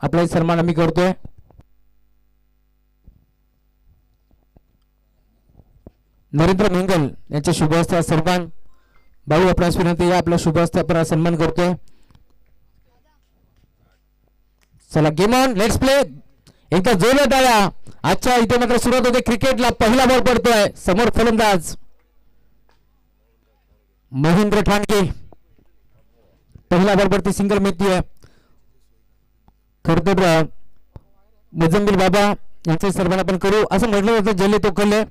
आपला सन्मान आम्ही करतोय. नरेंद्र मिंगल यांच्या शुभ हस्ते सन्मान. भाऊ आपणास विनंती या, आपल्या शुभ हस्ते आपण सन्मान करतोय. चला गेम ऑन, लेट्स प्ले. एकदा जोरदार टाळ्या. आजच्या इथे मात्र सुरुवात होते क्रिकेटला. पहिला बॉल पडतोय, समोर फलंदाज महेंद्र ठाणके. पहिला बॉल वरती सिंगल मिळतीये. खरं तर मुजम्मिल बाबा यांचे सन्मान आपण करू असं म्हटलं होतं. जल्ले तो कल्ले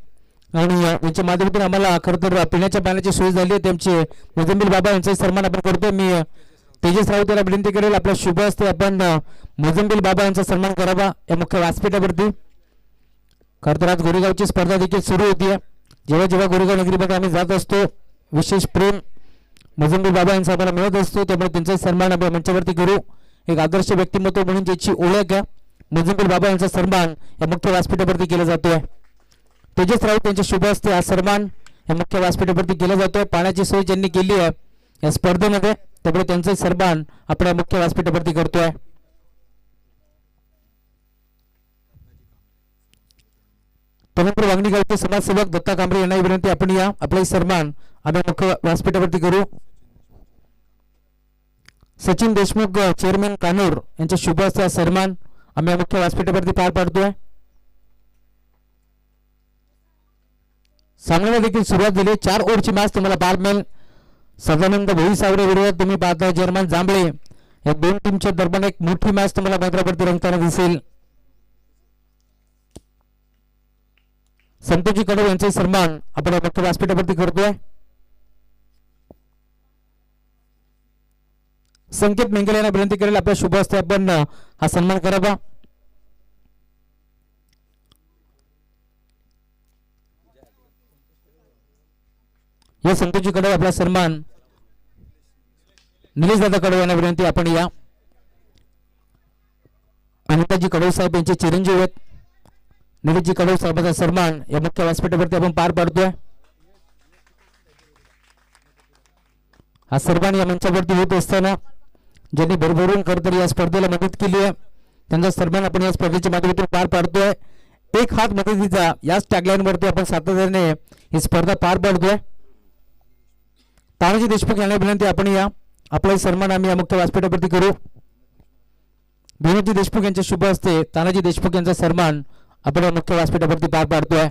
आणि यांच्या माध्यमातून आम्हाला खरं तर पिण्याच्या पाण्याची सोय झाली आहे. त्यांचे मुजम्मिल बाबा यांचे सन्मान आपण करतोय. मी तेजस राऊत याला विनंती करेल, आपल्या शुभ हस्ते आपण मुजम्मिल बाबा यांचा सन्मान करावा या मुख्य व्यासपीठावरती. खरं तर आज गोरेगावची स्पर्धा देखील सुरू होती. जेव्हा जेव्हा गोरेगाव नगरीमध्ये आम्ही जात असतो, विशेष प्रेम मुजम्मिल बाबा यांचा आम्हाला मिळत असतो. त्यामुळे त्यांचा सन्मान आपण मंचावरती करू. एक आदर्श व्यक्तिमत्व म्हणून ज्याची ओळख आहे, मुजम्मिल बाबा यांचा सन्मान या मुख्य व्यासपीठावरती केला जातोय. तेजस राऊत यांच्या शुभ हस्ते हा सन्मान या मुख्य व्यासपीठावरती केला जातोय. पाण्याची सोय ज्यांनी केली आहे या स्पर्धेमध्ये, त्यामुळे त्यांचे सन्मान आपण या मुख्य व्यासपीठावरती करतोय. त्यानंतर वांगणी गावचे समाजसेवक दत्ता कांबळे यांना विनंती, आपण या, आपला सन्मान आम्ही मुख्य व्यासपीठावरती करू. सचिन देशमुख चेअरमॅन कानूर यांच्या शुभ हस्ते हा सन्मान आम्ही मुख्य व्यासपीठावरती पार पाडतोय. सामन्याला देखील सुरुवात झाली. 4 ओव्हरची मॅच तुम्हाला पाहायला मिळेल. सदानंद भोईसावरे विरोधात तुम्ही पाहता जर्मन जांभळे. या दोन टीमच्या दरम्यान एक मोठी मॅच तुम्हाला मैदानावरती रंगताना दिसेल. संतोषजी कडव यांचे सन्मान आपण मुख्य व्यासपीठावरती करतोय. संकेत मेंगल यांना विनंती करेल, आपल्या शुभ हस्ते आपण हा सन्मान करावा. या संतोषजी कडव आपला सन्मान. निलेश दादा कडव यांना विनंती, आपण या. अनिताजी कडव साहेब यांचे चिरंजीव आहेत. निलेशजी कडव साहेबांचा सन्मान या मुख्य व्यासपीठावरती आपण पार पाडतोय. हा सन्मान या मंचावरती होत असताना ज्यांनी भरभरून खरं तर या स्पर्धेला मदत केली आहे, त्यांचा सन्मान आपण या स्पर्धेच्या माध्यमातून पार पाडतोय. एक हात मदतीचा याच टॅगलाईन वरती आपण सातत्याने ही स्पर्धा पार पाडतोय. तानाजी देशमुख यांना विनंती, आपण या, आपला सन्मान आम्ही या मुख्य व्यासपीठावरती करू. विनोदजी देशमुख यांच्या शुभ हस्ते तानाजी देशमुख यांचा सन्मान आपण या मुख्य व्यासपीठावरती पार पाडतोय.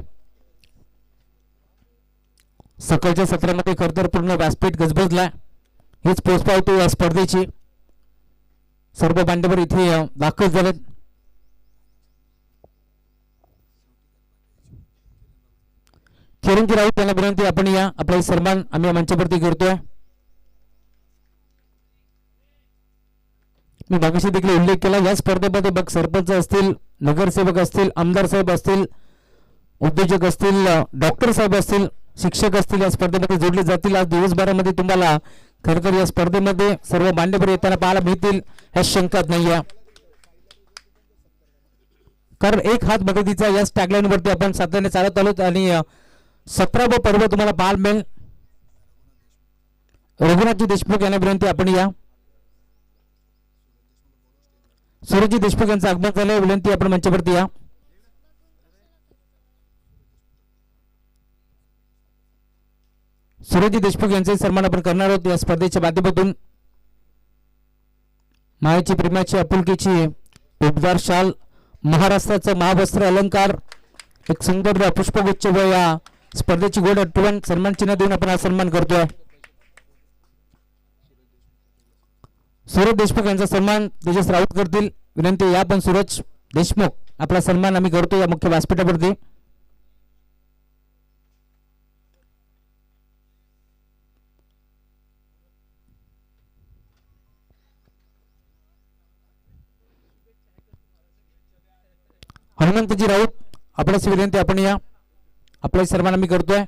सकाळच्या सत्रामध्ये खरं तर पूर्ण व्यासपीठ गजबजला. हीच पोचपावतो या स्पर्धेची. सर्व मान्यवर इथे दाखल झालेत. चिरंजीव राऊत यांना विनंती, आपण या, आपला सन्मान आम्ही या मंचावरती करतोय. मी मागाशी देखील उल्लेख केला, या स्पर्धेमध्ये बघ सरपंच असतील, नगरसेवक असतील, आमदार साहेब असतील, उद्योजक असतील, डॉक्टर साहेब असतील, शिक्षक असतील, या स्पर्धेमध्ये जोडले जातील. आज दिवसभरामध्ये तुम्हाला खरं तर या स्पर्धेमध्ये सर्व मान्यवर येताना पाहायला मिळतील, ह्या शंकाच नाही आहे. कारण एक हात मदतीचा या टॅगलाईन वरती आपण सातत्याने चालत आलो आणि 17व पर्व तुम्हाला पाहायला मिळेल. रघुनाथजी देशमुख यांना विनंती, आपण या. सूरजजी देशमुख यांचं आगमन झालंय, विनंती, आपण मंचावरती या. सूरजजी देशमुख यांचे सन्मान आपण करणार आहोत या स्पर्धेच्या माध्यमातून. मायाची, प्रेमाची, आपुलकीची उबदार शाल, महाराष्ट्राचं महावस्त्र अलंकार, एक सुंदर पुष्पगुच्छ व या स्पर्धेची गोड आठवण सन्मान चिन्ह देऊन आपण हा सन्मान करतोय. सूरज देशमुख यांचा सन्मान तेजस राऊत करतील, विनंती, या. पण सूरज देशमुख आपला सन्मान आम्ही करतो या मुख्य व्यासपीठावरती. हनुमंतजी राऊत आपल्यास विनंती, आपण या, आपला सन्मान आम्ही करतोय.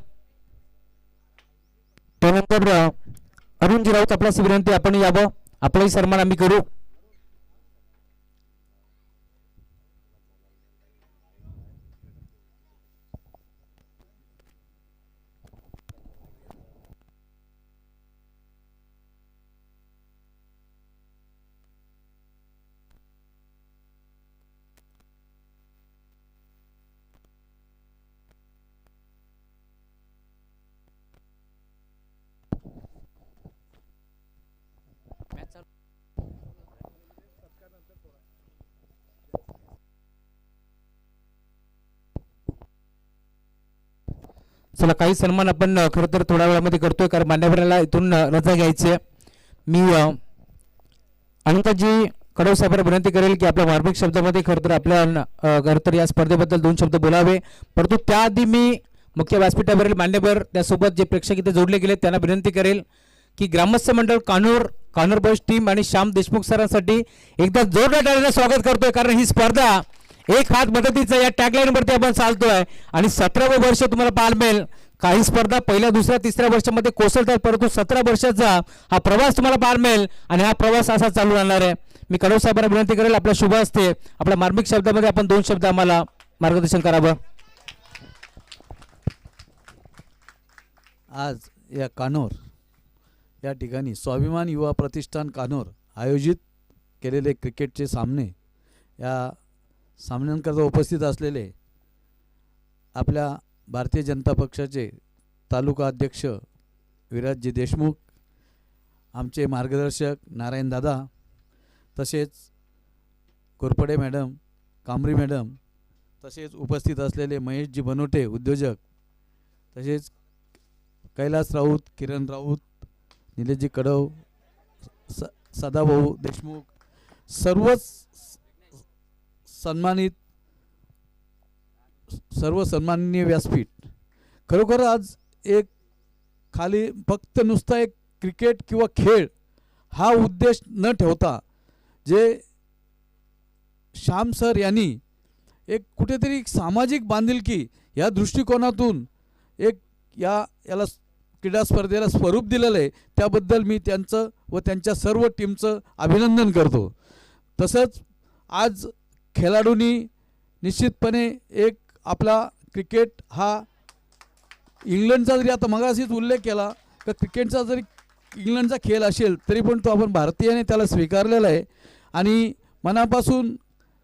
त्यानंतर अरुणजी राऊत आपल्यास विनंती, आपण यावं, आपलाही सन्मान आम्ही करू. चला काही सन्मान आपण खरं तर थोड्या वेळामध्ये करतोय, कारण मान्यवराला इथून रजा घ्यायची आहे. मी अनंताजी कडव साहेबांना विनंती करेल की आपल्या मार्मिक शब्दामध्ये खरं तर आपल्या खरं तर या स्पर्धेबद्दल 2 शब्द बोलावे. परंतु त्याआधी मी मुख्य व्यासपीठावरील मान्यवर त्यासोबत जे प्रेक्षक इथे जोडले गेले त्यांना विनंती करेल की ग्रामस्थ मंडळ कानूर बॉयज टीम आणि श्याम देशमुख सरांसाठी एकदा जोरदार टाळ्यांनी स्वागत करतोय, कारण ही स्पर्धा एक हात मदतीचा या टॅगलाईन वरती आपण चालतोय आणि 17वे वर्ष तुम्हाला पाहायला मिळेल. काही स्पर्धा पहिल्या दुसऱ्या तिसऱ्या वर्षामध्ये कोसळतात, परंतु 17 वर्षाचा हा प्रवास तुम्हाला पाहायला मिळेल आणि हा प्रवास असा चालू राहणार आहे. मी कडव साहेबांना विनंती करेल आपल्या शुभ हस्ते आपल्या मार्मिक शब्दामध्ये आपण 2 शब्द आम्हाला मार्गदर्शन करावं. आज या कानोर या ठिकाणी स्वाभिमान युवा प्रतिष्ठान कानोर आयोजित केलेले क्रिकेटचे सामने, या सामन्यांकरता उपस्थित असलेले आपल्या भारतीय जनता पक्षाचे तालुका अध्यक्ष विराजजी देशमुख, आमचे मार्गदर्शक नारायण दादा, तसेच कोरपडे मॅडम, कांबरी मॅडम, तसेच उपस्थित असलेले महेशजी बनोटे उद्योजक, तसेच कैलास राऊत, किरण राऊत, निलेशजी कडव, सदाभाऊ देशमुख, सर्वच सन्मानित, सर्व सन्माननीय व्यासपीठ. खरोखर आज एक खाली फक्त नुसता एक क्रिकेट किंवा खेळ हा उद्देश न ठेवता जे श्याम सर यांनी एक कुठेतरी सामाजिक बांधिलकी या दृष्टिकोनातून एक याला क्रीडा स्पर्धेला स्वरूप दिलेलं आहे, त्याबद्दल मी त्यांचं व त्यांच्या सर्व टीमचं अभिनंदन करतो. तसंच आज खेळाडूंनी निश्चितपणे एक आपला क्रिकेट हा इंग्लंडचा जरी आता मगाशीच उल्लेख केला का क्रिकेटचा जरी इंग्लंडचा खेळ असेल तरी पण तो आपण भारतीयाने त्याला स्वीकारलेला आहे आणि मनापासून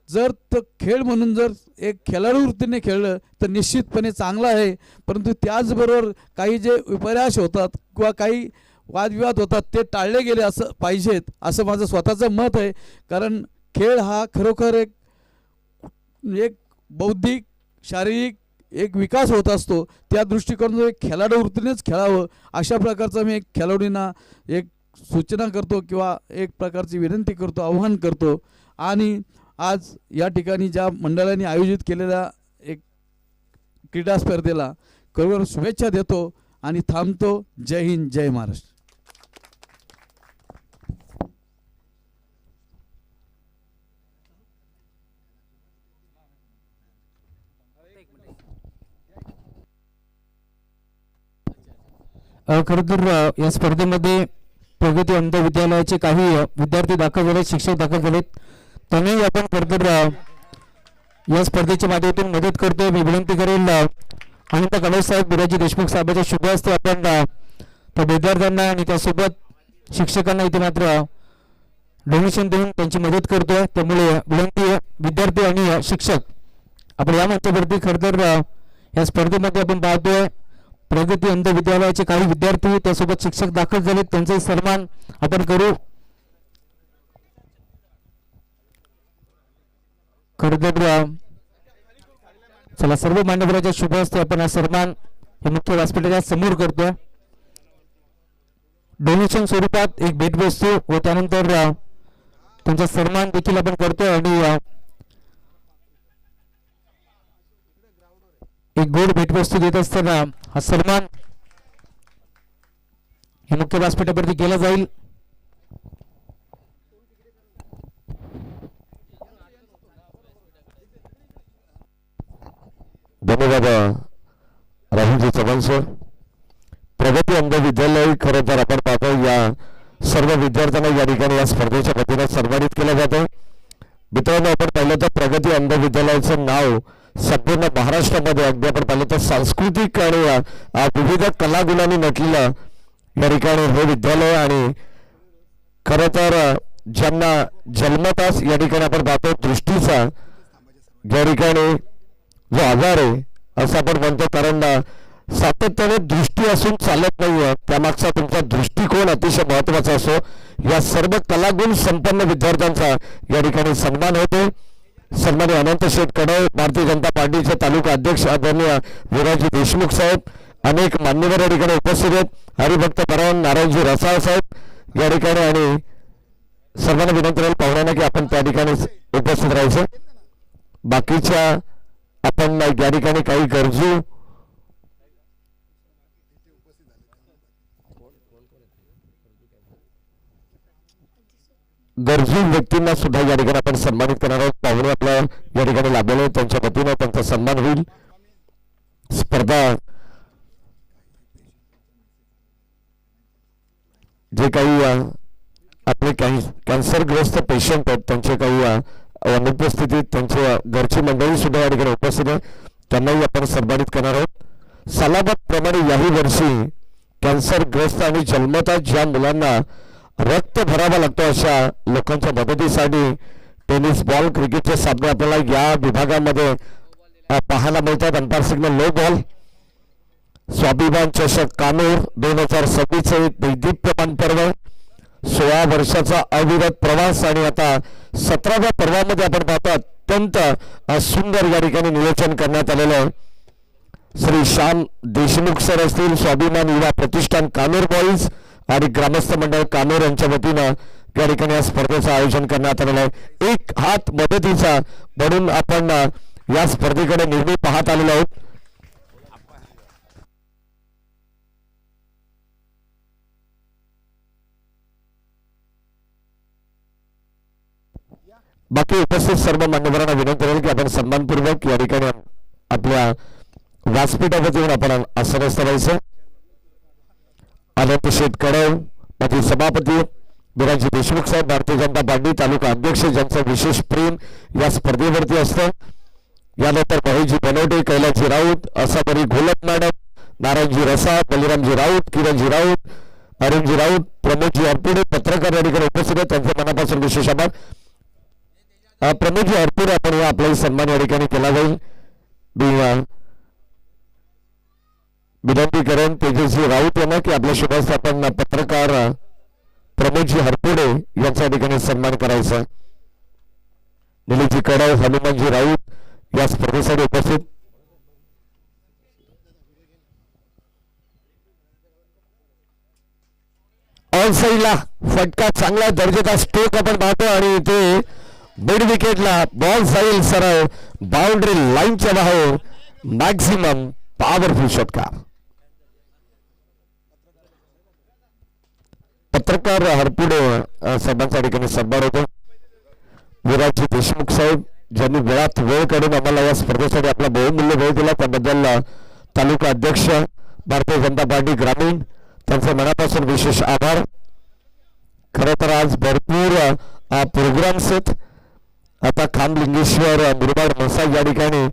जर तो खेळ म्हणून जर एक खेळाडू वृत्तीने खेळलं तर निश्चितपणे चांगला आहे. परंतु त्याचबरोबर काही जे विपर्यास होतात किंवा काही वादविवाद होतात ते टाळले गेले असं पाहिजेत असं माझं स्वतःचं मत आहे. कारण खेळ हा खरोखर एक बौद्धिक शारीरिक एक विकास होत असतो, त्या दृष्टिकोनातून एक खेळाडू वृत्तीनेच खेळावं अशा प्रकारचं मी एक खेळाडूंना एक सूचना करतो किंवा एक प्रकारची विनंती करतो, आव्हान करतो. आणि आज या ठिकाणी ज्या मंडळाने आयोजित केलेल्या एक क्रीडा स्पर्धेला खरोखर शुभेच्छा देतो आणि थांबतो. जय हिंद, जय महाराष्ट्र. खरं तर या स्पर्धेमध्ये प्रगती अंध विद्यालयाचे काही विद्यार्थी दाखल झाले, शिक्षक दाखल झालेत, त्यांनाही आपण खरं तर या स्पर्धेच्या माध्यमातून मदत करतोय. मी विनंती करेल अनंत कडव साहेब, विराजी देशमुख साहेबांच्या शुभ हस्ते आपण त्या विद्यार्थ्यांना आणि त्यासोबत शिक्षकांना इथे मात्र डोनेशन देऊन त्यांची मदत करतोय. त्यामुळे विनंती विद्यार्थी आणि शिक्षक आपण या मंचावरती खरं तर या स्पर्धेमध्ये आपण पाहतोय प्रगती अंध विद्यालयाचे काही विद्यार्थी त्यासोबत शिक्षक दाखल झालेत, त्यांचा सन्मान आपण करू. खरं तर चला सर्व मान्यवरांच्या शुभ हस्ते आपण हा सन्मान हे मुख्य व्यासपीठाच्या समोर करतोय. डोनेशन स्वरूपात एक भेटवस्तू व त्यानंतर त्यांचा सन्मान देखील आपण करतोय आणि एक गोड भेटवस्तू देत असताना हा सन्मान हे मुख्य व्यासपीठावरती केला जाईल. धन्यवाद राहुलजी चव्हाण सर. प्रगती अंध विद्यालय खरं तर आपण पाहतो या सर्व विद्यार्थ्यांना या ठिकाणी या स्पर्धेच्या वतीने सन्मानित केलं जातं. मित्रांनो, आपण पाहिलं तर प्रगती अंध विद्यालयाचं नाव संपूर्ण महाराष्ट्रामध्ये अगदी आपण पाहिलं तर सांस्कृतिक आणि विविध कलागुणांनी नटलेलं या ठिकाणी हे विद्यालय आणि खरं तर ज्यांना जन्मताच या ठिकाणी आपण पाहतो दृष्टीचा या ठिकाणी जो आजार आहे असं आपण म्हणतो, कारण सातत्याने दृष्टी असून चालत नाहीये, त्यामागचा तुमचा दृष्टिकोन अतिशय महत्वाचा असो. या सर्व कलागुण संपन्न विद्यार्थ्यांचा या ठिकाणी सन्मान होतो. सन्माननीय अनंत शेठ कडव, भारतीय जनता पार्टीचे तालुका अध्यक्ष आदरणीय विराजी देशमुख साहेब, अनेक मान्यवर या ठिकाणी उपस्थित आहेत. हरिभक्त परायण नारायणजी रसाळ साहेब या ठिकाणी आणि सर्वांना विनंती राहील पाहुण्यांना की आपण त्या ठिकाणी उपस्थित राहायचं. बाकीच्या आपण या ठिकाणी काही गरजू व्यक्तींना सुद्धा या ठिकाणी आपण सन्मानित करणार आहोत. पाहुणे आपल्या या ठिकाणी लाभलेले आहेत, त्यांच्या वतीनं त्यांचा सन्मान होईल. स्पर्धा जे काही आपले कॅन्सरग्रस्त पेशंट आहेत त्यांचे काही अनुपस्थितीत त्यांच्या घरची मंडळी सुद्धा या ठिकाणी उपस्थित आहे, त्यांनाही आपण सन्मानित करणार आहोत. सालाबाद प्रमाणे याही वर्षी कॅन्सरग्रस्त आणि जन्मतः ज्या मुलांना रक्त भरावा लागतो अशा लोकांच्या मदतीसाठी टेनिस बॉल क्रिकेटचे सामने आपल्याला या विभागामध्ये पाहायला मिळतात. अंपायर सिग्नल लो बॉल स्वाभिमान चषक कानूर 2026 एक दैदिप्यमान पर्व, 16 वर्षाचा अविरत प्रवास आणि आता 17व्या पर्वामध्ये आपण पाहतो अत्यंत सुंदर या ठिकाणी नियोजन करण्यात आलेलं आहे. श्री श्याम देशमुख सर असतील, स्वाभिमान युवा प्रतिष्ठान कानूर बॉईज आणि ग्रामस्थ मंडळ कानूर यांच्या वतीनं या ठिकाणी या स्पर्धेचं आयोजन करण्यात आलेलं आहे. एक हात मदतीचा म्हणून आपण या स्पर्धेकडे नेहमी पाहत आलेलो आहोत. बाकी उपस्थित सर्व मान्यवरांना विनंती राहील की आपण सन्मानपूर्वक या ठिकाणी आपल्या व्यासपीठावर येऊन आपण आसनस्थ व्हायचं. अनंत शेठ कडव माजी सभापती बिराजी देशमुख साहेब, भारतीय जनता पार्टी तालुका अध्यक्ष, ज्यांचं विशेष प्रेम या स्पर्धेवरती असतं. यानंतर महेशजी बनवटे, कैलासजी राऊत, असाबरी घोलप मॅडम, नारायणजी रसा, बलिरामजी राऊत, किरणजी राऊत, अरुणजी राऊत, प्रमोदजी हरपुडे पत्रकार या ठिकाणी उपस्थित आहेत, त्यांचे मनापासून विशेष आभार. प्रमोदजी हरपुडे आपण या आपलाही सन्मान या ठिकाणी केला जाईल. विनंती करेन तेजस्वी राऊत यांना की आपल्या शुभस्थापन पत्रकार प्रमोदजी हरपुडे यांच्या ठिकाणी सन्मान करायचा. निलेशजी कडव, हनुमानजी राऊत या स्पर्धेसाठी उपस्थित. ऑल साईडला फटका चांगला दर्जेचा स्ट्रोक आपण पाहतो आणि इथे मिड विकेटला बॉल जाईल सरळ बाउंड्री लाईनच्या बाहेर. मॅक्झिमम पॉवरफुल षटकार. पत्रकार हरपुडे साहेबांच्या ठिकाणी सन्मान होतो. विराजी देशमुख साहेब ज्यांनी वेळात वेळ काढून आम्हाला या स्पर्धेसाठी आपला बहुमूल्य वेळ दिला त्याबद्दल तालुका अध्यक्ष भारतीय जनता पार्टी ग्रामीण त्यांचे मनापासून विशेष आभार. खरं तर आज भरपूर प्रोग्राम्स आहेत. आता खामलिंगेश्वर मुरबाड मसाज या ठिकाणी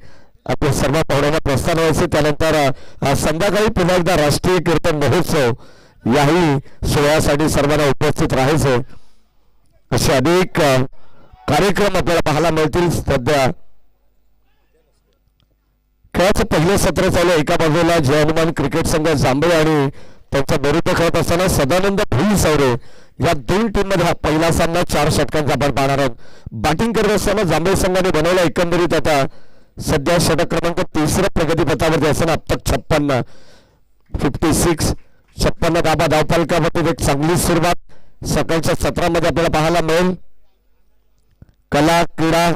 आपल्या सर्व पाहुण्यांना प्रस्थान व्हायचे. त्यानंतर संध्याकाळी पुन्हा एकदा राष्ट्रीय कीर्तन महोत्सव याही सोहळ्यासाठी सर्वांना उपस्थित राहायचं. असे अनेक कार्यक्रम आपल्याला पाहायला मिळतील. सध्या खेळाचं पहिलं सत्र चालू. एका बाजूला जय हनुमान क्रिकेट संघ जांभळे आणि त्यांचा विरुद्ध खेळत असताना सदानंद भुई सौरे या दोन टीम मध्ये हा पहिला सामना 4 षटकांचा आपण पाहणार आहोत. बॅटिंग करत असताना जांभळे संघाने बनवला एकंदरीत आता सध्या षटक क्रमांक 3 प्रगतीपथावरती असताना अब तक 56 धाबा धावफलकावरती एक चांगली सुरुवात सकाळच्या सत्रामध्ये आपल्याला पाहायला मिळेल. कला, क्रीडा,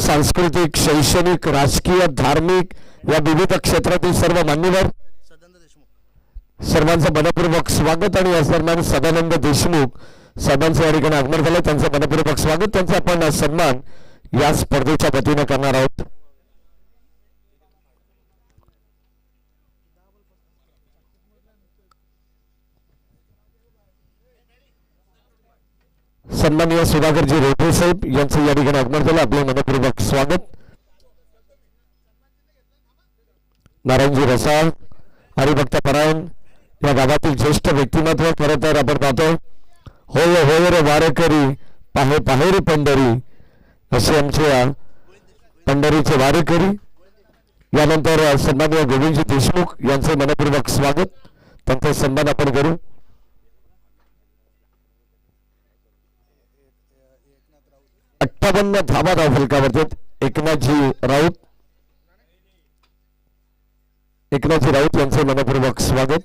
सांस्कृतिक, शैक्षणिक, राजकीय, धार्मिक या विविध क्षेत्रातील सर्व मान्यवर सर्वांचं मनपूर्वक स्वागत. आणि याच दरम्यान सदानंद देशमुख साहेबांचं या ठिकाणी आगमन झालं, त्यांचं मनपूर्वक स्वागत. त्यांचा आपण सन्मान या स्पर्धेच्या वतीनं करणार आहोत. सन्माननीय सुधाकरजी रोठे साहेब यांचं या ठिकाणी आगमन झालं, आपलं मनपूर्वक स्वागत. नारायणजी रसाळ, हरिभक्त परायण या गावातील ज्येष्ठ व्यक्तिमत्व. खरं तर आपण पाहतो होय होय रे वारेकरी पाहे पाहे रे पंढरी असे आमचे पंढरीचे वारेकरी. यानंतर सन्माननीय गोविंदजी देशमुख यांचे मनपूर्वक स्वागत, त्यांचा सन्मान आपण करू. धाबा धावफलकावरती एकनाथजी राऊत एकनाथजी राऊत यांचे मनपूर्वक स्वागत.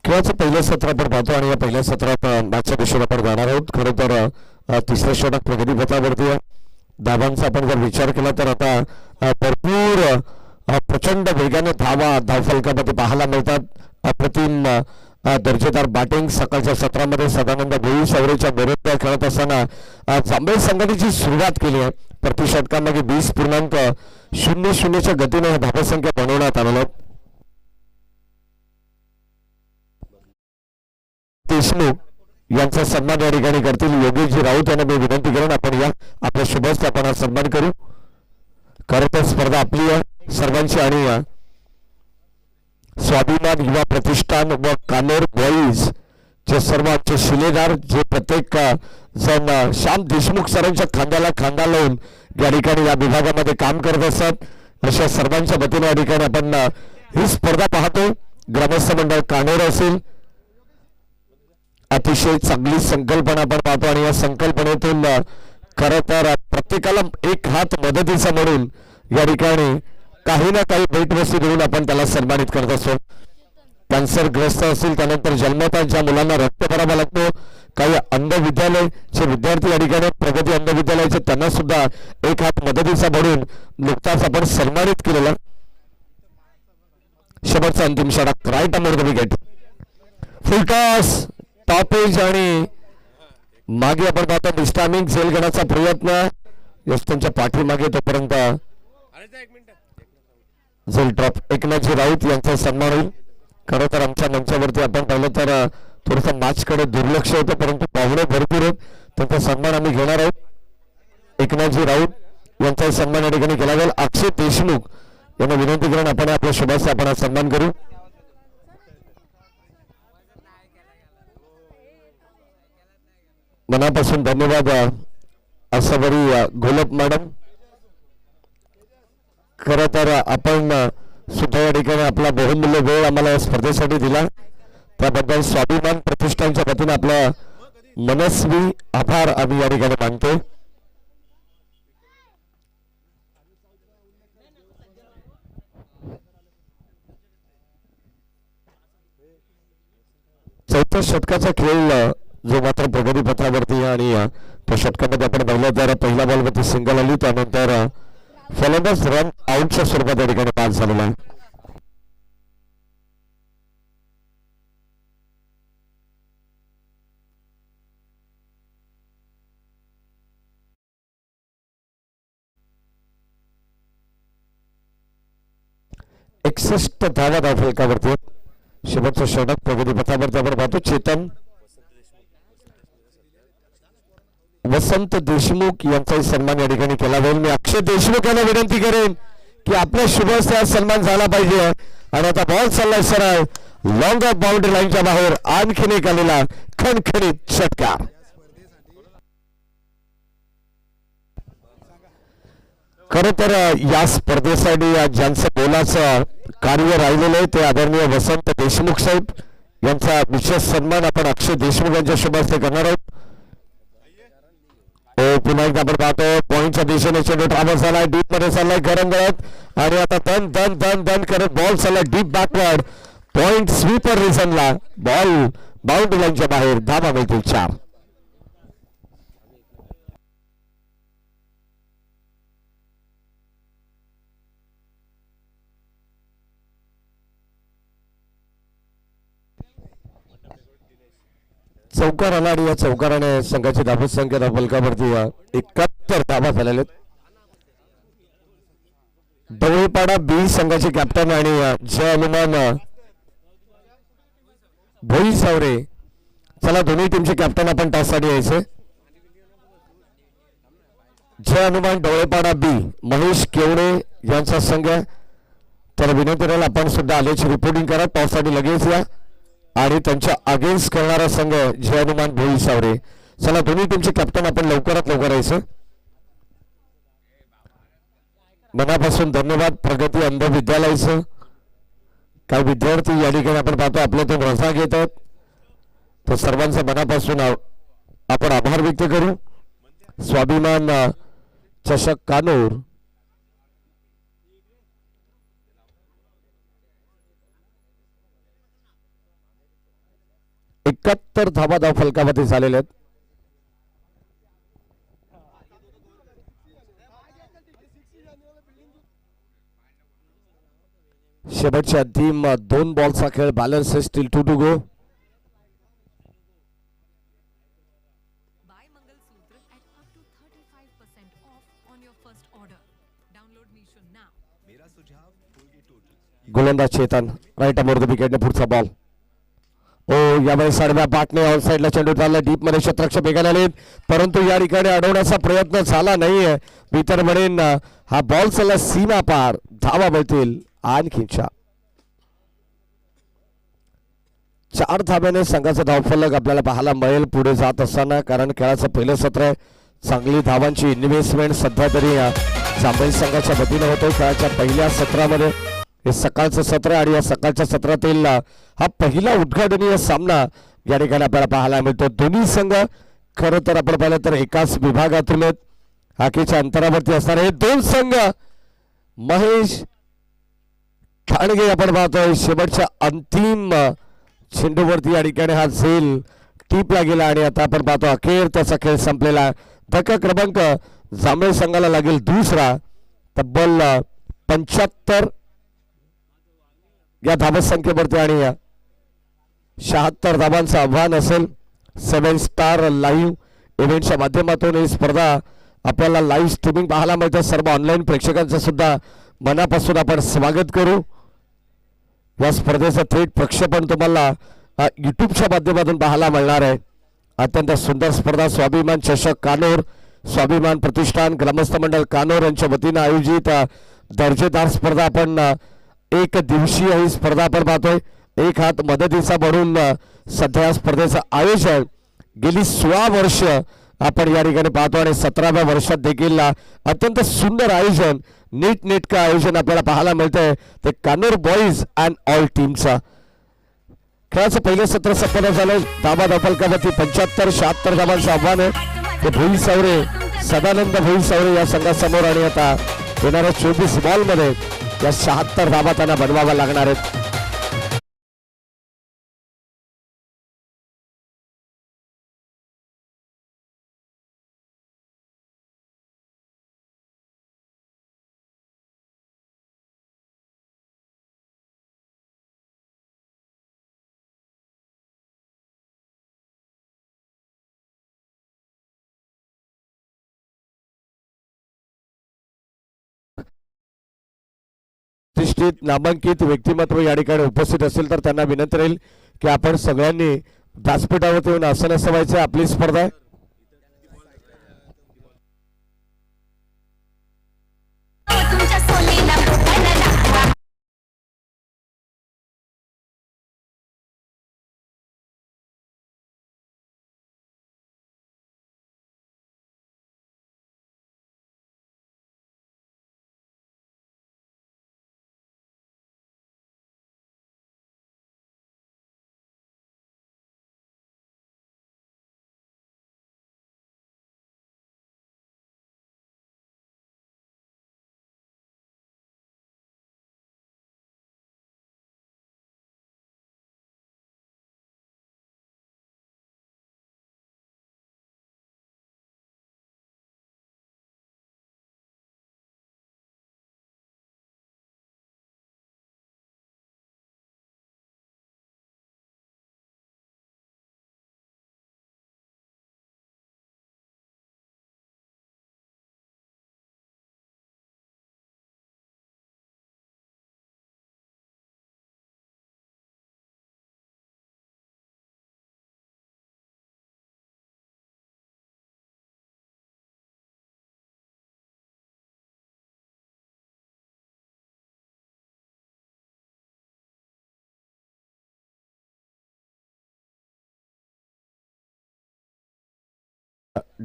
खेळाचं पहिलं सत्र आपण पाहतो आणि या पहिल्या सत्रात मॅचच्या दिशेने आपण जाणार आहोत. खरं तर तिसऱ्या षटक प्रगतीपथावरती आहे. धावांचा आपण जर विचार केला तर आता भरपूर प्रचंड वेगाने धावफलकामध्ये पाहायला मिळतात. अप्रतिम दर्जेदार बॅटिंग सकाळच्या सत्रामध्ये सदानंद भोई सावरेच्या नेतृत्वात खेळत असताना जांभेळ संघाने जी सुरुवात केली आहे प्रति षटकांमध्ये 20.00च्या गतीने धावसंख्या बनवण्यात आलेल्या आहेत. देशमुख यांचा सन्मान या ठिकाणी करतील. योगेशजी राऊत यांना मी विनंती करून आपण या आपल्या शुभस्ते आपण सन्मान करू. खरं तर स्पर्धा आपली आहे सर्वांची आणि स्वाभिमान युवा प्रतिष्ठान व कानोर बॉईज जे सर्व आमचे शिलेदार जे प्रत्येक जण श्याम देशमुख सरांच्या खांद्याला खांदा लावून या ठिकाणी या विभागामध्ये काम करत असतात अशा सर्वांच्या वतीने या ठिकाणी आपण ही स्पर्धा पाहतो. ग्रामस्थ मंडळ कानोर असेल अतिशय चांगली संकल्पना आपण पाहतो आणि या संकल्पनेतून खरं तर प्रत्येकाला एक हात मदतीचा म्हणून या ठिकाणी काही ना काही भेटवस्तू देऊन आपण त्याला सन्मानित करत असतो. कॅन्सरग्रस्त असेल त्यानंतर जन्मतः ज्या मुलांना रक्त भरावा लागतो काही अंध विद्यालयचे विद्यार्थी या ठिकाणी प्रगती अंध विद्यालयाचे त्यांना सुद्धा एक हात मदतीचा म्हणून नुकताच आपण सन्मानित केलेला. शेवटचा अंतिम षटक right under the wicket full toss टॉपेज आणि मागे आपण पाहतो डिस्टार्मिंग झेल घेण्याचा प्रयत्न यश त्यांच्या पाठीमागे तोपर्यंत झेल ड्रॉप. एकनाथजी राऊत यांचा सन्मान होईल. खरं तर आमच्या मंचावरती आपण पाहिलं तर थोडंसं मॅचकडे दुर्लक्ष होतं परंतु पाहुणे भरपूर आहेत त्यांचा सन्मान आम्ही घेणार आहोत. एकनाथजी राऊत यांचा सन्मान या ठिकाणी केला जाईल. अक्षय देशमुख यांना विनंती करून आपण आपल्या शुभाचे आपण सन्मान करू. मनापासून धन्यवाद आसावरी घोलप मॅडम. खरं तर आपण सुद्धा या ठिकाणी आपला बहुमूल्य वेळ आम्हाला या स्पर्धेसाठी दिला त्याबद्दल स्वाभिमान प्रतिष्ठानच्या वतीने आपला मनस्वी आभार आम्ही या ठिकाणी मानतो. चौथ्या षटकाचा खेळ जो मात्र प्रगतीपथावरती आणि त्या षटकामध्ये आपण पाहिलं तर पहिल्या बॉलवरती सिंगल आली त्यानंतर फलंदाज रन आउटच्या स्वरूपात या ठिकाणी पास झालेला आहे. एकसष्ट धावा धावफलकावरती शेवटचं षटक प्रगतीपथावरती आपण पाहतो. चेतन वसंत देशमुख यांचाही सन्मान या ठिकाणी केला जाईल. मी अक्षय देशमुख यांना विनंती करेन की आपल्या शुभस्ते सन्मान झाला पाहिजे आणि आता बॉल चाललाय सरळ लॉंग ऑफ बाउंड्री लाईनच्या बाहेर आणखीन एक आलेला खणखणीत षटकार. खरं तर या स्पर्धेसाठी ज्यांचं बोलाचं कार्य राहिलेलं आहे ते आदरणीय वसंत देशमुख साहेब यांचा विशेष सन्मान आपण अक्षय देशमुख यांच्या शुभस्ते करणार आहोत. पुन्हा एकदा आपण पाहतो पॉईंटच्या दिशेने चेंडू ट्रॅव्हल्स झालाय डीप मध्ये चाललाय गरम गळत आणि आता दन दन दन दन करत बॉल चाललाय डीप बॅकवर्ड पॉइंट स्वीपर रिझनला बॉल बाउंड्री लाईनच्या बाहेर धावा मिळतील 4. चौकार आला आणि या चौकाराने संघाची धावत संख्या फलकावरती 71 धावा झालेल्या. डवळेपाडा बी संघाचे कॅप्टन आणि जय हनुमान भोई सावरे चला दोन्ही टीमचे कॅप्टन आपण टॉससाठी यायचे. जय हनुमान डवळेपाडा बी महेश केवडे यांचा संघ त्याला विनंती करायला आपण सुद्धा आल्याची रिपोर्टिंग करा टॉससाठी लगेच या आणि त्यांच्या अगेन्स्ट करणारा संघ जय हनुमान भोई सावरे चला दोन्ही टीमचे कॅप्टन आपण लवकरात लवकर यायचं. मनापासून धन्यवाद प्रगती अंध विद्यालयाचं. काही विद्यार्थी या ठिकाणी आपण पाहतो आपल्यातून रजा घेत आहेत, तर सर्वांचा मनापासून आपण आभार व्यक्त करू. स्वाभिमान चषक कानूर 71 धावा धाव फलकामध्ये झालेल्या आहेत. शेवटच्या अंतिम 2 बॉलचा खेळ. Balance still 2 to go. Buy Mangalsutra at up to 35% off on your first order. Download Meesho now. मेरा सुझाव कोलगेट टोटल. गोलंदाज चेतन राईट अमोर द विकेटने पुढचा बॉल. ओ यावेळी साडव्या बाटने ऑन साईडला चेंडू चालला. डीप मध्ये शतरक्षक बेगायला आले, परंतु या ठिकाणी अडवण्याचा प्रयत्न झाला नाहीये. मी तर म्हणेन हा बॉल चालला सीमा पार. धावा मिळतील आणखीनच्या. 4 धाब्याने संघाचा धावफलक आपल्याला पाहायला मिळेल पुढे जात असताना, कारण खेळाचं पहिलं सत्र आहे. चांगली धावांची इन्व्हेस्टमेंट सध्या तरी जांभई संघाच्या वतीनं होते. खेळाच्या पहिल्या सत्रामध्ये हे सकाळचं सत्र आणि या सकाळच्या सत्रातील हा पहिला उद्घाटनीय सामना या ठिकाणी आपल्याला पाहायला मिळतो. दोन्ही संघ खरं तर आपण पाहिलं तर एकाच विभागातून आहेत. हाकेच्या अंतरावरती असणारे हे 2 संघ. महेश ठाणगे आपण पाहतोय शेवटच्या अंतिम चेंडूवरती या ठिकाणी हा झेल टीपला गेला आणि आता आपण पाहतो अखेर त्याचा खेळ संपलेला. धक्का क्रमांक जांभळे संघाला लागेल दुसरा. तब्बल 75 या धावसंख्येवरती आणि 76 धावांचं आव्हान असेल. 7 स्टार लाईव्ह इव्हेंटच्या माध्यमातून ही स्पर्धा आपल्याला लाईव्ह स्ट्रीमिंग पाहायला मिळते. सर्व ऑनलाईन प्रेक्षकांचं सुद्धा मनापासून आपण स्वागत करू. या स्पर्धेचं थेट प्रक्षेपण तुम्हाला युट्यूबच्या माध्यमातून पाहायला मिळणार आहे. अत्यंत सुंदर स्पर्धा स्वाभिमान चषक कानोर, स्वाभिमान प्रतिष्ठान ग्रामस्थ मंडळ कानोर यांच्या वतीनं आयोजित दर्जेदार स्पर्धा. आपण एक दिवसीय ही स्पर्धा आपण पाहतोय. एक हात मदतीचा म्हणून सध्या या स्पर्धेचं आयोजन गेली 16 वर्ष आपण या ठिकाणी पाहतो आणि 17व्या वर्षात देखील अत्यंत सुंदर आयोजन, नीटनेटकं आयोजन आपल्याला पाहायला मिळतंय. ते कानोर बॉईज अँड ऑल टीमचा खेळाचं पहिलं सत्र संपन्न झालं. धाबा धावफलकावरती 75-76 धावांचं आव्हान आहे. ते भोई सावरे, सदानंद भोई सावरे या संघासमोर आणि आता येणाऱ्या 24 बॉलमध्ये या 76 धावा त्यांना बनवाव्या लागणार आहेत. प्रतिष्ठित नामांकित व्यक्तिमत्व या ठिकाणी उपस्थित असेल तर त्यांना विनंती राहील की आपण सगळ्यांनी व्यासपीठावरती येऊन आसन असावायचे. आपली स्पर्धा आहे. तुमच्या सोनीला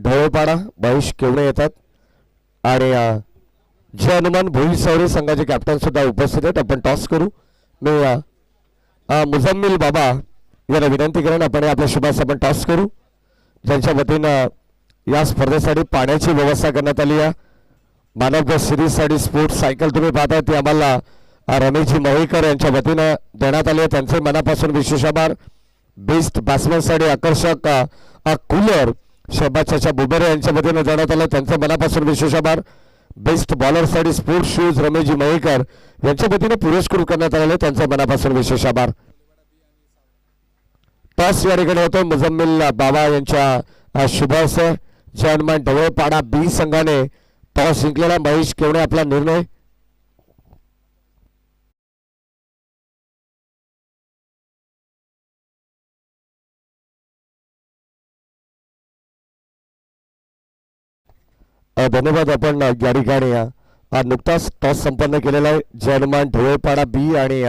ढवळपाडा महेश केवणे येतात आणि जय हनुमान भोईसवरे संघाचे कॅप्टन सुद्धा उपस्थित आहेत. आपण टॉस करू. मी मुजम्मिल बाबा यांना विनंती करेन आपण आपल्या शुभास आपण टॉस करू. ज्यांच्या वतीनं या स्पर्धेसाठी पाण्याची व्यवस्था करण्यात आली आहे. मानव सिरीजसाठी स्पोर्ट्स सायकल तुम्ही पाहताय ती आम्हाला रमेशजी महेकर यांच्या वतीनं देण्यात आली आहे. त्यांचे मनापासून विशेष आभार. बेस्ट बॅट्समनसाठी आकर्षक कूलर शहबाज चाचा बुबेरे यांच्या वतीनं देण्यात आलं. त्यांचे मनापासून विशेष आभार. बेस्ट बॉलरसाठी स्पोर्ट्स शूज रमेशजी महेकर यांच्या वतीनं पुरस्कृत करण्यात आलेले त्यांचे मनापासून विशेष आभार. टॉस या ठिकाणी होतो मुजम्मिल बाबा यांच्या शुभास. जय हनुमान ढवळपाडा बी संघाने टॉस जिंकलेला. महेश केवणे आपला निर्णय. धन्यवाद. आपण या ठिकाणी नुकताच टॉस संपन्न केलेला आहे. जय हनुमान ढवळपाडा बी आणि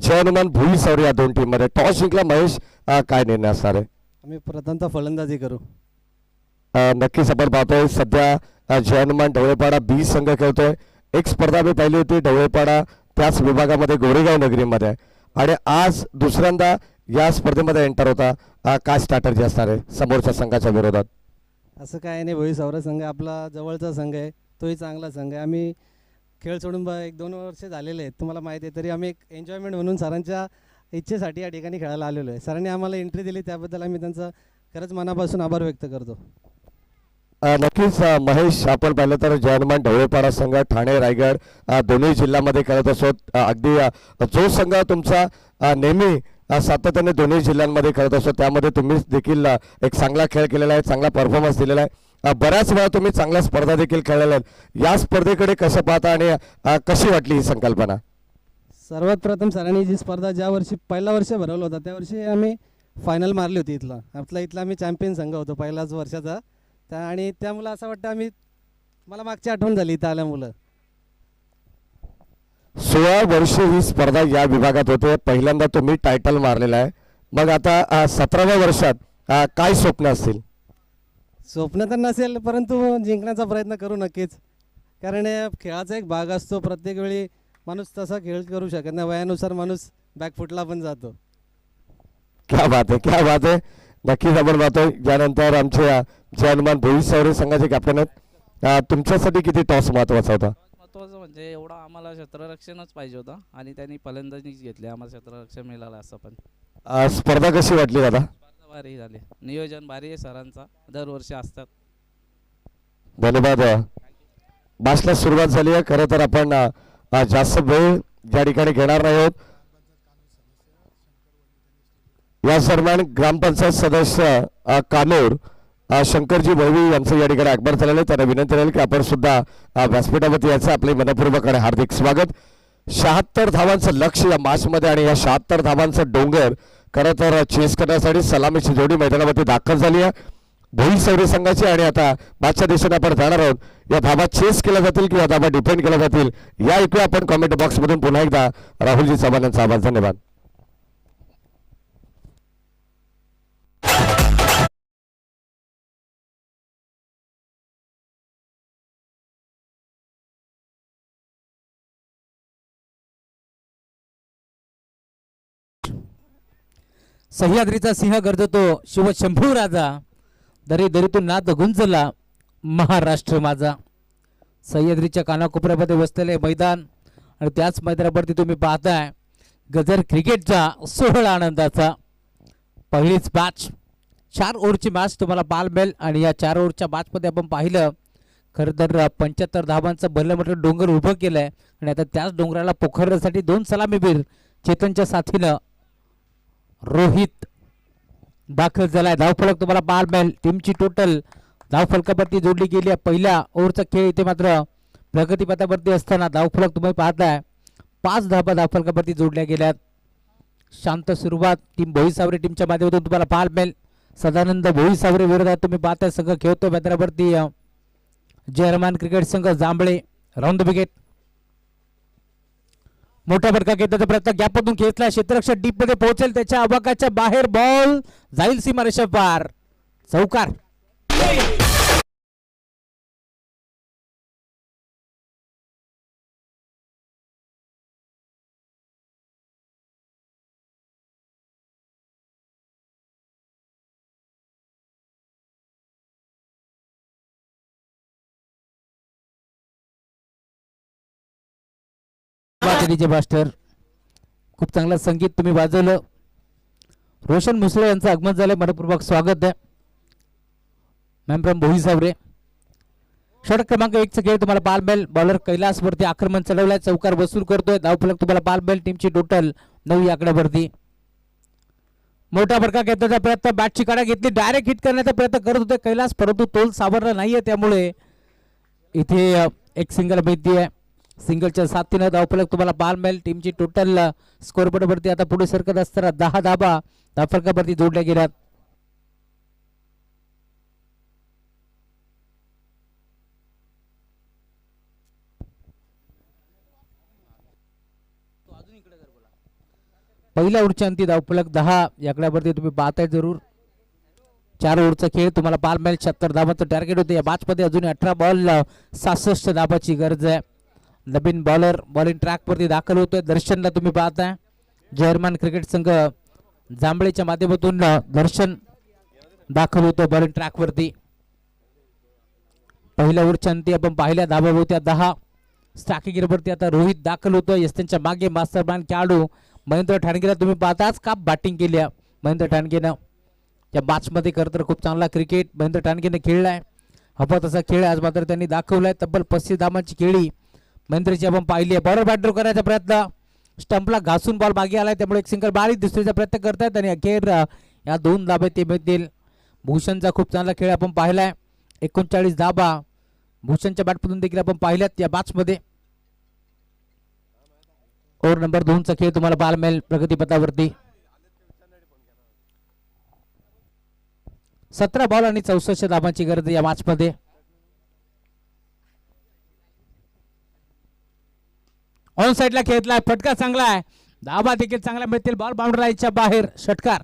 जय हनुमान भोईसवरे या दोन टीम मध्ये टॉस जिंकला. महेश काय निर्णय असणार आहे? आम्ही प्रथमतः फलंदाजी करू. नक्कीच आपण पाहतोय सध्या जय हनुमान ढवळपाडा बी संघ खेळतोय. एक स्पर्धा मी पाहिली होती ढवळपाडा त्याच विभागामध्ये गोरेगाव नगरीमध्ये आणि आज दुसऱ्यांदा या स्पर्धेमध्ये एंटर होता. काय स्ट्रॅटर्जी असणार आहे समोरच्या संघाच्या विरोधात? असं काय नाही, भोईसवरा संघ आपला जवळचा संघ आहे, तोही चांगला संघ आहे. आम्ही खेळ सोडून 1-2 वर्ष झालेले आहेत, तुम्हाला माहिती आहे. तरी आम्ही एक एन्जॉयमेंट म्हणून सरांच्या इच्छेसाठी या ठिकाणी खेळायला आलेलो आहे. सरांनी आम्हाला एंट्री दिली त्याबद्दल आम्ही त्यांचा खरंच मनापासून आभार व्यक्त करतो. नक्कीच महेश, आपण पाहिलं तर जय हनुमान ढवळपाडा संघ ठाणे रायगड दोन्ही जिल्ह्यामध्ये खेळत असतो. अगदी जो संघ तुमचा नेहमी सातत्याने दोन्ही जिल्ह्यांमध्ये खेळत असतो त्यामध्ये तुम्ही देखील एक चांगला खेळ केलेला आहे, चांगला परफॉर्मन्स दिलेला आहे. बऱ्याच वेळा तुम्ही चांगल्या स्पर्धा देखील खेळलेल्या आहेत. या स्पर्धेकडे कसं पाहता आणि कशी वाटली ही संकल्पना? सर्वात प्रथम सरांनी जी स्पर्धा ज्या वर्षी पहिला वर्ष भरवलं होता त्या वर्षी आम्ही फायनल मारली होती. इथला आम्ही चॅम्पियन संघ होतो पहिल्याच वर्षाचा. आणि त्यामुळे असं वाटतं मला मागची आठवण झाली इथं आल्यामुळं. 16 वर्ष ही स्पर्धा या विभागात होते. पहिल्यांदा तुम्ही टायटल मारलेला आहे. मग आता 17व्या वर्षात काय स्वप्न असतील? स्वप्न तर नसेल परंतु जिंकण्याचा प्रयत्न करू नक्कीच. कारण खेळाचा एक भाग असतो. प्रत्येक वेळी माणूस तसा खेळ करू शकत नाही. वयानुसार माणूस बॅकफुटला पण जातो. क्या बात आहे, क्या बात आहे. नक्कीच आपण पाहतोय. यानंतर आमचे जय हनुमान भोईसवरे संघाचे कॅप्टन आहेत. तुमच्यासाठी किती टॉस महत्वाचा होता? महत्त्वाचं म्हणजे एवढा आम्हाला क्षेत्ररक्षणच पाहिजे होता आणि त्यांनी फलंदाजीच घेतली, आम्हाला क्षेत्ररक्षण मिळालं. असं पण स्पर्धा कशी वाटली दादा? स्पर्धा भारी झाली, नियोजन भारी आहे सरांचा, दरवर्षी असतात. धन्यवाद. मॅचला सुरुवात झाली आहे. खरं तर आपण जास्त वेळ या ठिकाणी घेणार नाही आहोत. या दरम्यान ग्रामपंचायत सदस्य कानोर शंकरजी भैवी यांचं या ठिकाणी आगमन झालेलं आहे. त्यांना विनंती राहील की आपण सुद्धा व्यासपीठावरती याचं आपले मनपूर्वक आणि हार्दिक स्वागत. 76 धावांचं लक्ष या मॅचमध्ये आणि या 76 धावांचं डोंगर खरं तर चेस करण्यासाठी सलामीची जोडी मैदानावरती दाखल झाली आहे भोईसवरे संघाची. आणि आता मॅचच्या दिशेने आपण जाणार आहोत. या धावा चेस केल्या जातील किंवा धावा डिफेंड केल्या जातील या ऐकूया आपण कमेंट बॉक्समधून. पुन्हा एकदा राहुलजी चव्हाण यांचा आभार. धन्यवाद. सह्याद्रीचा सिंह गर्जतो शिव शंभू राजा, दरी दरीतून नाद गुंजला महाराष्ट्र माझा. सह्याद्रीच्या कानाकोपऱ्यामध्ये बसलेले मैदान आणि त्याच मैदानावरती तुम्ही पाहताय गजर क्रिकेटचा सोहळा आनंदाचा. पहिलीच मॅच 4 ओव्हरची मॅच तुम्हाला पाहायला मिळेल आणि या 4 ओव्हरच्या मॅचमध्ये आपण पाहिलं खरं तर 75 धावांचं भलं मोठं डोंगर उभं केलं आहे आणि आता त्याच डोंगराला पोखरण्यासाठी 2 सलामीवीर चेतनच्या साथीनं रोहित दाखल झालाय. धावफलक तुम्हाला पाहायला मिळेल. टीमची टोटल धावफलकावरती जोडली गेली आहे. पहिल्या ओव्हरचा खेळ इथे मात्र प्रगतीपथावरती असताना धावफलक तुम्ही पाहताय 5 धावा धावफलकावरती जोडल्या गेल्यात. शांत सुरुवात टीम भोईसावरे टीमच्या माध्यमातून तुम्हाला पाहायला मिळेल. सदानंद भोईसावरे विरोधात तुम्ही पाहताय संघ खेळतो मैदानावरती जय हनुमान क्रिकेट संघ जांभळे. Round the wicket. मोठा फटका घेण्याचा प्रयत्न गॅपमधून खेचला. क्षेत्ररक्षक डीप मध्ये पोहोचेल, त्याच्या आवाकाच्या बाहेर बॉल जाईल सीमारेषा पार. चौकार. डीजे मास्टर, खूप चांगलं संगीत तुम्ही वाजवलं. रोशन मुसळे यांचं आगमन झालंय, मनपूर्वक स्वागत आहे. मॅम फ्रॉम भोई सावरे. षटक क्रमांक 1 चा खेळ तुम्हाला पाल मिळेल. बॉलर कैलास वरती आक्रमण चढवलाय, चौकार वसूल करतोय. धावफलक तुम्हाला पाल मिळेल. टीमची टोटल 9 या आकड्यावरती. मोठा फरका घेतल्याचा प्रयत्न, बॅटची काढा घेतली, डायरेक्ट हिट करण्याचा प्रयत्न करत होते कैलास, परंतु तोल सावरला नाहीये, त्यामुळे इथे एक सिंगल मिळती आहे. सिंगलच्या साथीनं धावफलक तुम्हाला पाल मिळेल. टीमची टोटल स्कोअरबोर्ड वरती आता पुढे सरकत असताना 10 धाबा धावफलकावरती जोडल्या गेल्यात. पहिल्या ओव्हरच्या अंती धावफलक 10 याकड्यावरती तुम्ही पाहताय जरूर. 4 ओव्हरचा खेळ तुम्हाला पाल मिळेल. 76 धावांचं टार्गेट होते या मॅच मध्ये. अजून 18 बॉल 66 धावाची गरज आहे. नवीन बॉलर बॉलिंग ट्रॅक वरती दाखल होतोय. दर्शनला तुम्ही पाहताय. जर्मन क्रिकेट संघ जांभळेच्या माध्यमातून दर्शन दाखल होतो बॉलिंग ट्रॅक वरती. पहिल्या ओव्हरच्या अंती आपण पाहिल्या धावा होत्या 10. स्टॅकिंग वरती आता रोहित दाखल होतो. त्यांच्या मागे मास्टर प्लॅन खेळाडू महेंद्र ठाणगेला तुम्ही पाहताच का बॅटिंग केली आहे महेंद्र ठाणगेनं. या मॅच मध्ये खरं तर खूप चांगला क्रिकेट महेंद्र ठाणगेने खेळलाय. हवा तसा खेळ आज मात्र त्यांनी दाखवलाय. तब्बल 35 धावांची खेळी महेंद्रची आपण पाहिली आहे. बॉलर बॅटर करायचा प्रयत्न, स्टंपला घासून बॉल मागे आलाय, त्यामुळे एक सिंगल बारीक दुसरीचा प्रयत्न करतायत आणि अखेर या 2 धाबे ते मिळतील. भूषणचा खूप चांगला खेळ आपण पाहिलाय. 39 धाबा भूषणच्या बॅटमधून देखील आपण पाहिल्यात या मॅच मध्ये. ओव्हर नंबर 2 चा खेळ तुम्हाला पाहायला मिळेल प्रगतीपथावरती. 17 बॉल आणि 64 धावांची गरज या मॅच मध्ये. ऑन साइडला खेळतलाय, फटका चांगला आहे, धावा देखील चांगला मिळतील. बॉल बाउंड्री लाईनच्या बाहेर, षटकार.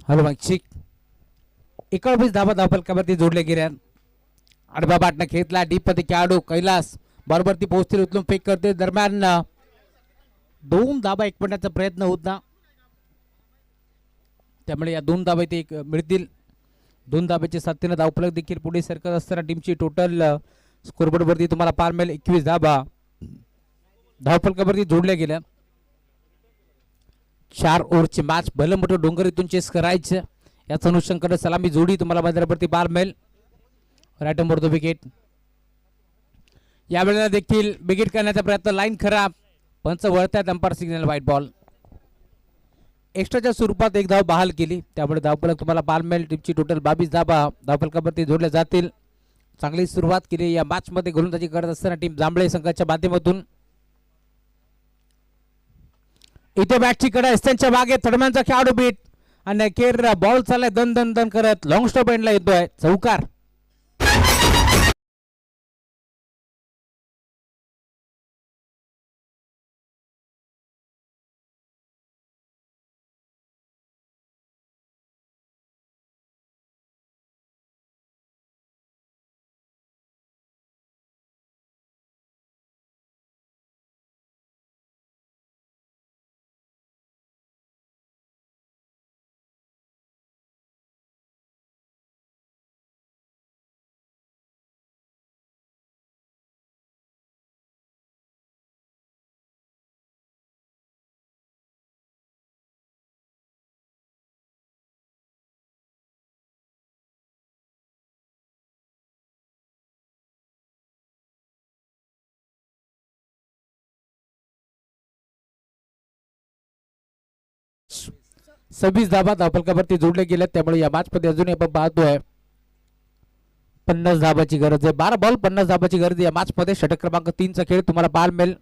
हॅलो मागची 19 धावा धावफलकावरती जोडले गेल्या. आडवा बाटना खेळला डीप मध्ये खेळाडू कैलास बरोबर ती पोहोचतील उचलून फेक करते. दरम्यान 2 धावा एक पडण्याचा प्रयत्न होता, त्यामुळे या 2 धावा इथे मिळतील. 2 धाब्याच्या साथीने धावफलक देखील पुढे सरकत असताना टीमची टोटल स्कोरबोर्ड वरती तुम्हाला पार मिळेल 21 धावा धावफलकावरती जोडल्या गेल्या. 4 ओव्हरची मॅच भलं मोठं डोंगरीतून चेस करायचं याच अनुषंगाने सलामी जोडी तुम्हाला मैदानावरती पार मिळेल. Right number the wicket. यावेळेला देखील विकेट करण्याचा प्रयत्न, लाईन खराब, पंच वळतात, अंपायर सिग्नल व्हाईट बॉल. एक्स्ट्राच्या स्वरूपात एक धाव बहाल केली, त्यामुळे धावफलक तुम्हाला पार मिळेल. टीमची टोटल 22 धावा धावफलकावरती जोडल्या जातील. चांगली सुरुवात केली या मॅच मध्ये गोलंदाजी करत असताना टीम जांभळे संघाच्या माध्यमातून. इथे बॅटची कडा त्यांच्या मागे थडम्यांचा खेळाडू बीट आणि अखेर बॉल चाललाय दन दन दन करत लॉंग स्टॉप एंडला येतोय चौकार. सव्वीस धावा धावफलकावरती जोडले गेले, त्यामुळे या मॅच मध्ये अजूनही आपण पाहतोय 50 धावाची गरज आहे. 12 बॉल 50 धावाची गरज आहे या मॅच मध्ये. षटक क्रमांक 3 चा खेळ तुम्हाला पाहायला मिळेल.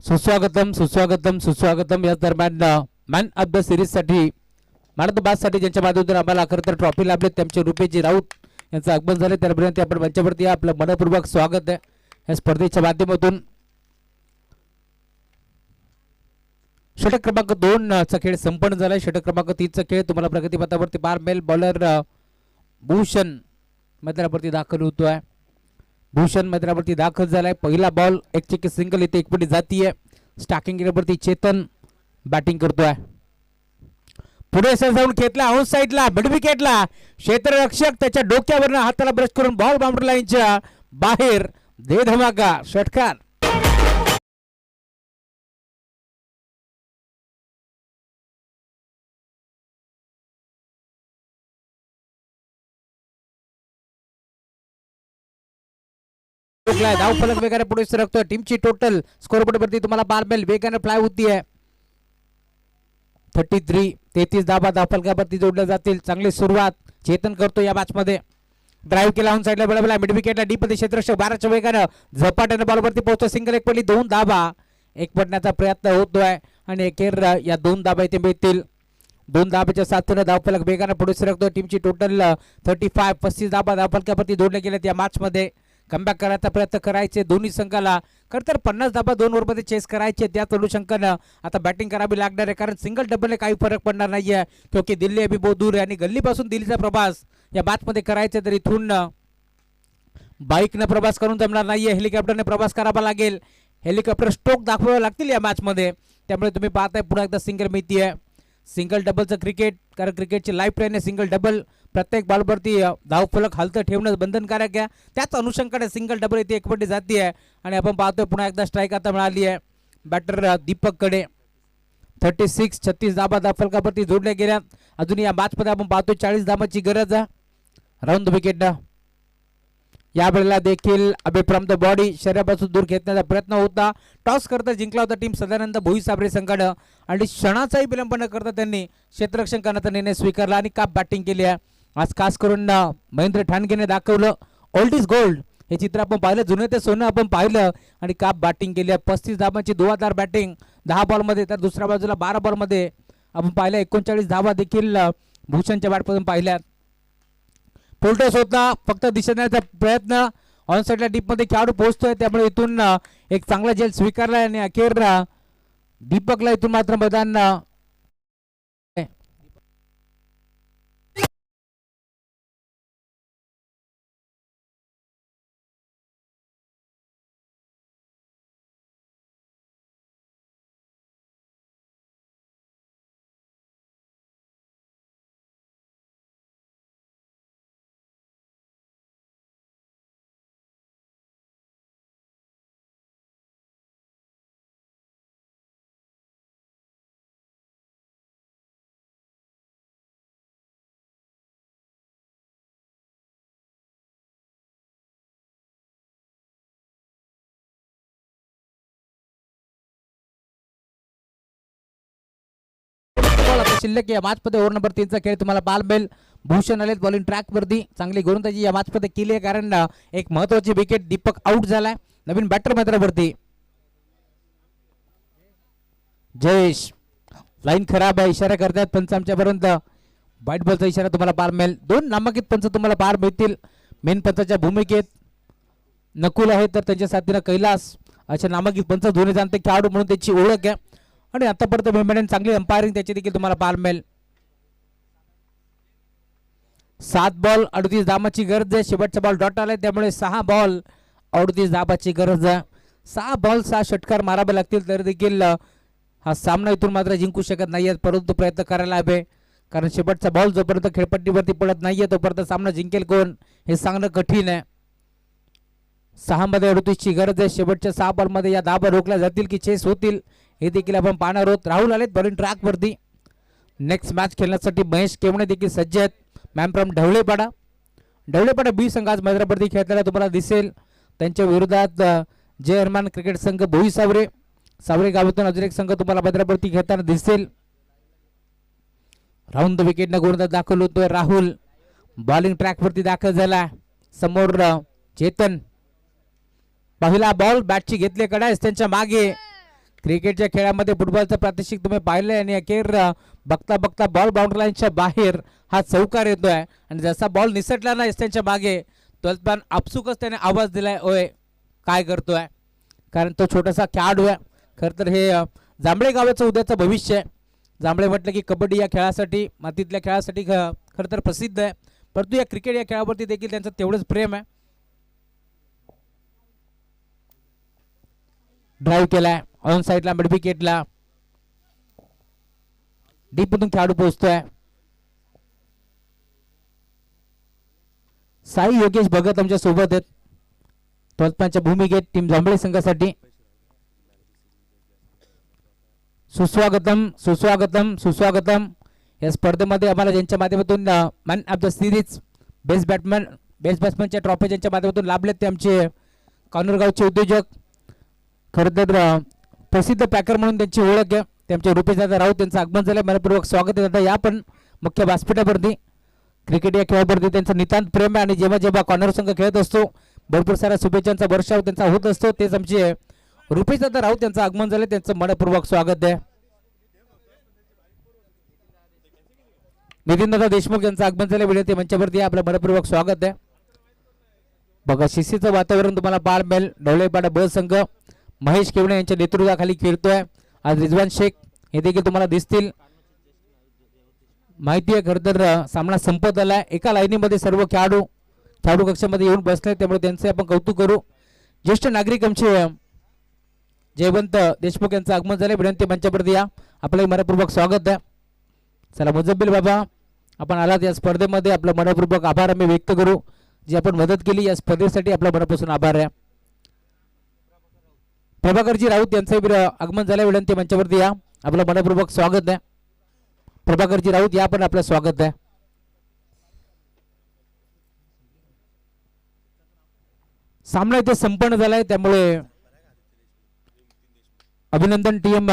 सुस्वागतम सुस्वागतम सुस्वागतम. या दरम्यान मॅन ऑफ द सिरीज साठी, मॅन ऑफ द मॅच साठी ज्यांच्या माध्यमातून आम्हाला खरं तर ट्रॉफी लाभले त्यांचे रुपेजी राऊत यांचं आगमन झाले, त्यापर्यंत आपण मंचावरती आपलं मनपूर्वक स्वागत आहे या स्पर्धेच्या माध्यमातून. षटक क्रमांक 2 चा खेळ संपन्न झालाय. षटक क्रमांक 3 चा खेळ तुम्हाला प्रगतीपथावरती पार मिळेल. बॉलर भूषण मैदानावरती दाखल होतोय. भूषण मैदानावरती दाखल झालाय. पहिला बॉल एक चेक सिंगल इथे एक पटी जातीये. स्टार्टिंग वरती चेतन बॅटिंग करतोय. पुढे जाऊन खेळला ऑन साइडला मिड विकेटला. क्षेत्ररक्षक त्याच्या डोक्यावरनं हाताला ब्रश करून बॉल बाउंड्री लाईनच्या बाहेर. दे धमाका षटकार. धावफलक वेगाने पुढे सरकतोय. टीमची टोटल स्कोरबोर्ड वरती तुम्हाला बार मिळेल. वेगाने फ्लाय होतीये 33 धावा धावफलकावरती जोडल्या जातील. चांगली सुरुवात चेतन करतो या मॅच मध्ये. ड्राईव्ह केला ऑन साइडला बळबळा मिड विकेटला डीप मध्ये क्षेत्ररक्षक 12च्या वेगाने झपाट्याने बॉलवरती पोहोचतो. सिंगल एक पडली. 2 धावा एक पडण्याचा प्रयत्न होतोय आणि अखेर या 2 धावा इथे मिळतील. 2 धाब्याच्या साथीने धावफलक वेगाने पुढे सरकतोय. टीमची टोटल 35 धावा धावफलकावरती जोडल्या गेल्यात या मॅच मध्ये. कमबॅक करायचा प्रयत्न करायचे दोन्ही संघाला. खरं तर 50 धावा 2 ओव्हरमध्ये चेस करायचे. त्याच अनुषंगानं आता बॅटिंग करावी लागणार आहे, कारण सिंगल डबलने काही फरक पडणार नाहीये, क्योंकि दिल्ली अभी बहुत दूर आहे आणि गल्लीपासून दिल्लीचा प्रवास या मॅचमध्ये करायचा तर इथून बाईकनं प्रवास करून जमणार नाहीये. हेलिकॉप्टरने प्रवास करावा लागेल. हेलिकॉप्टर स्ट्रोक दाखवावे लागतील या मॅचमध्ये. त्यामुळे तुम्ही पाहताय पुन्हा एकदा सिंगल मिळती आहे. सिंगल डबलचं क्रिकेट, कारण क्रिकेटची लाईफ लाईन आहे सिंगल डबल. प्रत्येक बॉलवरती धावफलक हलतं ठेवणं बंधनकारक आहे. त्याच अनुषंगाने सिंगल डबल इथे एकपट्टी जाती आहे आणि आपण पाहतोय पुन्हा एकदा स्ट्राईक आता मिळाली आहे बॅटर दीपककडे. 36 धावा धावफलकावरती जोडल्या गेल्या. अजून या मॅचमध्ये आपण पाहतोय 40 धावांची गरज आहे. Round the wicket. यावेळेला देखील अबे फ्रॉम द बॉडी शरीरापासून दूर घेतण्याचा प्रयत्न होता. टॉस करता जिंकला होता टीम सदानंद भोईसाबरे संघानं आणि क्षणाचाही विलंब न करता त्यांनी क्षेत्ररक्षण करण्याचा निर्णय स्वीकारला आणि काप बॅटिंग केली आहे. आज खास करून महेंद्र ठाणगेने दाखवलं ओल्ड इज गोल्ड हे चित्र आपण पाहिलं. जुनं ते सोनं आपण पाहिलं आणि काप बॅटिंग केली आहे. 35 धावांची धुवाधार बॅटिंग 10 बॉलमध्ये, तर दुसऱ्या बाजूला 12 बॉलमध्ये आपण पाहिलं 39 धावा देखील भूषणच्या बॅटपासून पाहिल्या. फुलटॉस होता, फक्त दिशेण्याचा प्रयत्न ऑन साईडला डीप मध्ये खेळाडू पोहोचतोय, त्यामुळे इथून एक चांगला झेल स्वीकारला आणि अखेर दीपकला इथून मात्र मैदान शिल्लक या मॅच मध्ये ओव्हर नंबर 3 चा खेळ तुम्हाला पाहायला मिळेल. भूषण आलेत बॉलिंग ट्रॅक वरती, चांगली गोलंदाजी या मॅच मध्ये केली आहे, कारण एक महत्वाची विकेट दीपक आउट झालाय. नवीन बॅटर मैदानावरती जयेश, लाईन खराब आहे, इशारा करतात पंच आमच्यापर्यंत. वाईट बॉलचा इशारा तुम्हाला पाहायला मिळेल. 2 नामांकित पंच तुम्हाला पाहायला मिळतील मेन पंचाच्या भूमिकेत. नकुल आहे तर त्यांच्या साथीनं कैलास अशा नामांकित पंच दोन्ही जाणते खेळाडू म्हणून त्याची ओळख आहे, आणि आतापर्यंत मेंबरने चांगली अंपायरिंग त्याची देखील तुम्हाला पाहायला मिळेल. 7 बॉल 38 धावांची गरज आहे. शेवटचा बॉल डॉट आलाय, त्यामुळे 6 बॉल 38 धावांची गरज आहे. 6 बॉल 6 षटकार मारावे लागतील तर देखील हा सामना इथून मात्र जिंकू शकत नाहीये, परंतु प्रयत्न करायला हवे, कारण शेवटचा बॉल जोपर्यंत खेळपट्टीवरती पडत नाहीये तोपर्यंत सामना जिंकेल कोण हे सांगणं कठीण आहे. 6 मध्ये 38 ची गरज आहे. शेवटच्या 6 बॉल मध्ये या धावा रोखल्या जातील की चेस होतील हे देखील आपण पाहणार आहोत. राहुल आलेत बॉलिंग ट्रॅक वरती. नेक्स्ट मॅच खेळण्यासाठी महेश केवणे देखील सज्ज आहेत. मॅम फ्रॉम ढवळेपाडा बी संघ आज मैदानावरती खेळताना तुम्हाला दिसेल. त्यांच्या विरोधात जय हनुमान क्रिकेट संघ भोई सावरे गावातून अजून एक संघ तुम्हाला मैदानावरती खेळताना दिसेल. राऊंड द विकेटनं गोलंदाज दाखल होतोय राहुल. बॉलिंग ट्रॅक वरती दाखल झाला. समोर चेतन. पहिला बॉल बॅटची घेतले कडा त्यांच्या मागे. क्रिकेटच्या खेळामध्ये फुटबॉलचं प्रात्यक्षिक तुम्ही पाहिलंय, आणि अखेर बघता बघता बॉल बाउंड्री लाईनच्या बाहेर हा चौकार येतोय, आणि जसा बॉल निसटला ना त्यांच्या मागे तोलपान आपसुकच त्याने आवाज दिलाय, ओय काय करतोय, कारण तो छोटासा खेळाडू आहे. खरं तर हे जांभळे गावाचं उद्याचं भविष्य आहे. जांभळे म्हटलं की कबड्डी या खेळासाठी, मातीतल्या खेळासाठी खरं तर प्रसिद्ध आहे, परंतु या क्रिकेट या खेळावरती देखील त्यांचं तेवढंच प्रेम आहे. ड्राईव्ह केलाय ऑन साईडला मिड विकेटला. डीप मधून खेळाडू पोहोचतोय. साई योगेश भगत आमच्या सोबत आहेत तोलपांच्या भूमिकेत टीम जांभळे संघासाठी. सुस्वागतम सुस्वागतम सुस्वागतम. या स्पर्धेमध्ये आम्हाला ज्यांच्या माध्यमातून man of the series best बॅट्समॅनच्या ट्रॉफी ज्यांच्या माध्यमातून लाभलेत ते आमचे कानूरगावचे उद्योजक. खरं तर प्रसिद्ध पॅकर म्हणून त्यांची ओळख आहे. त्यांचे रुपेश दादा राऊत त्यांचं आगमन झालं. मनपूर्वक स्वागत आहे दादा. या पण मुख्य व्यासपीठावरती क्रिकेट या खेळावरती त्यांचं नितांत प्रेम आहे, आणि जेव्हा जेव्हा कॉर्नर संघ खेळत असतो भरपूर साऱ्या शुभेच्छांचा वर्षाव त्यांचा होत असतो. तेच आमचे रुपेश दादा राऊत त्यांचं आगमन झालं, त्यांचं मनपूर्वक स्वागत आहे. नितीन दादा देशमुख यांचं आगमन झालं, विनंती मंचावरती आपलं मनपूर्वक स्वागत आहे. बघा शिस्तीचं वातावरण तुम्हाला पाहायला मिळेल. ढवळेपाडा ब संघ महेश केवणे यांच्या नेतृत्वाखाली खेळतोय. आज रिजवान शेख हे देखील तुम्हाला दिसतील. माहिती आहे खरं तर सामना संपत आलाय. एका लाईनीमध्ये सर्व खेळाडू कक्षामध्ये येऊन बसले, त्यामुळे त्यांचे आपण कौतुक करू. ज्येष्ठ नागरिक आमचे जयवंत देशमुख यांचं आगमन झाले, विनंती मंचावरती या आपलं मनपूर्वक स्वागत आहे. चला मुजब्बिल बाबा आपण आलात या स्पर्धेमध्ये, आपलं मनपूर्वक आभार आम्ही व्यक्त करू. जी आपण मदत केली या स्पर्धेसाठी आपला मनापासून आभार आहे. प्रभाकरजी राऊत यांचं आगमन झालं, विनंती मंचावरती या आपलं मनपूर्वक स्वागत आहे. प्रभाकरजी राऊत या पण आपलं स्वागत आहे. सामना इथे संपन्न झालाय, त्यामुळे अभिनंदन टीम